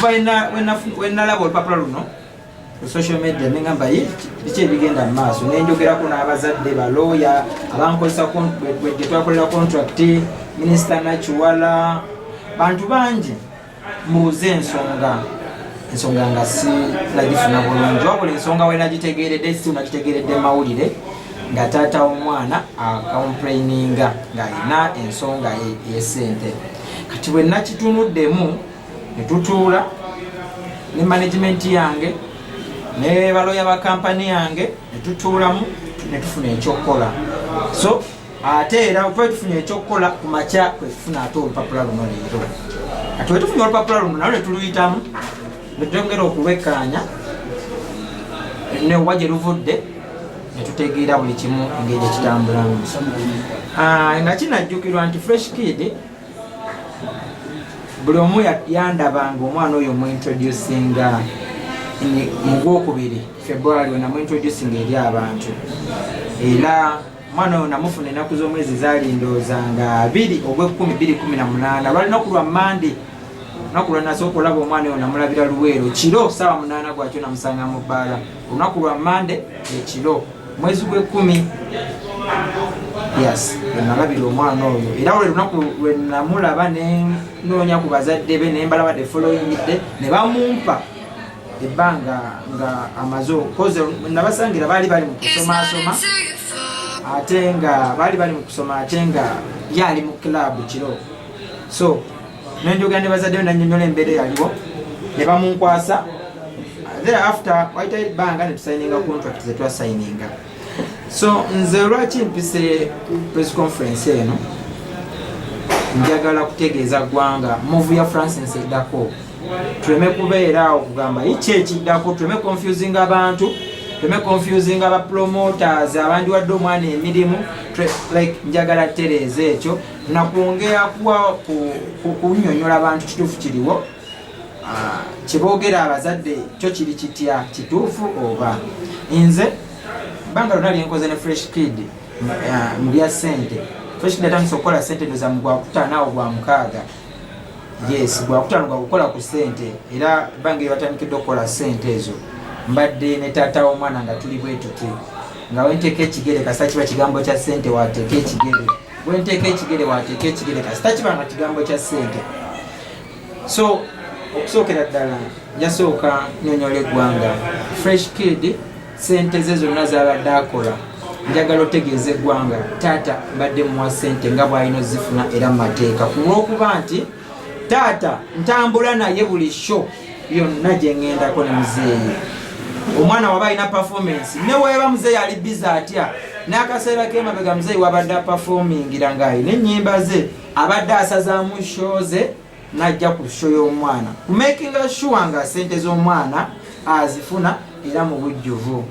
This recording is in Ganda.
okuva wenalaba olupapula luno ku social media nengamba biki ebigenda mu maaso nenjogerako n'abazadde balooya abankozesa gye twakolera contract minisita Nakiwala bantu bangi mbuuze ensonga nga si nagifuna bulungi wabula ensonga wenagitegeredde si unagitegeredde mawulire nga taata w'omwana acomplaininga ng'alina ensonga y'esente kati bwe nakitunuddemu ne tutuula ne management yange ne baloya ba kampani yange ne tutuulamu ne tufuna ekyokukola so ate era twe tufunye ekyokukola ku makya kwe tufuna ate olupapula luno leero kati bwe tufunye olupapula luno nawe ne tuluyitamu ne twongera okulwekkaanya ne wa gye luvudde ne tutegeera buli kimu engeri ekitambulamu nga kinajjukirwa nti Fresh Kid buli omu yandabanga omwana oyo muintroducinga mu Gwokubiri February we namuintroducinga eri abantu era omwana oyo namufuna ennaku z'omwezi zaali ndowooza nga 2/10/2018 lwali lunaku lwa Mande lunaku lwe nasooka olaba omwana oyo namulabira Luweero kiro ssaawa 8 gwakyo namusanga mu bbaala olunaku lwa Mande ekiro mwezi gw'10 yes nalabira omwana oyo era olwo lunaku lwe namulaba nenoonya ku bazadde be nembalaba the following day ne bamumpa ebbanga nga amaze koze nabasangira baali bali mu kusomaasoma ate nga yali mu club kiro so nenjogera ne bazadde be nanyonyola embeera yaliwo ne bamunkwasa there after waita ebbanga ne tusayininga contract ze twasayininga so nze lwaki mpise press conference eno njagala kutegeeza ggwanga move ya Francis eddako tuleme kubeera okugamba iki ekiddako tuleme confusing abantu tuleme confusing aba promoters abandi wadde omwana emirimu like njagala tereeza ekyo nakwongera kunnyonnyola abantu kituufu kiriwo kyeboogera abazadde kyo kiri kitya kituufu oba nze banga lona lyenkoze ne Fresh Kid mu bya ssente Fresh Kid atandise okukola ssente ndoza mu gwakutaano awo gwa mukaaga yes gwakutaano gwa kukola ku ssente era banga batandikidde okukola ssente ezo mbadde ne taata w'omwana nga tuli bwe tuti nga wenteeka ekigere kasita kiba kigambo kya ssente wateeka ekigere wenteeka ekigere wateeka ekigere kasita kiba nga kigambo kya ssente so okusookera ddala yasooka nyonyola eggwanga Fresh Kid ssente ze zonna z'abadde akola njagala otegeeza eggwanga taata mbadde muwa ssente nga bw'alina ozifuna era mu mateeka ku lw'okuba nti taata ntambula naye buli show yonna gye ŋŋendako ne muzeeyi omwana waba alina performance ne weeba muzeeyi ali biza atya n'akaseera k'emabega muzeeyi wabadde aperformingira ng'alina ennyimba ze abadde asazaamu show ze n'ajja ku show y'omwana ku makinga sure nga ssente z'omwana azifuna era mu bujjuvu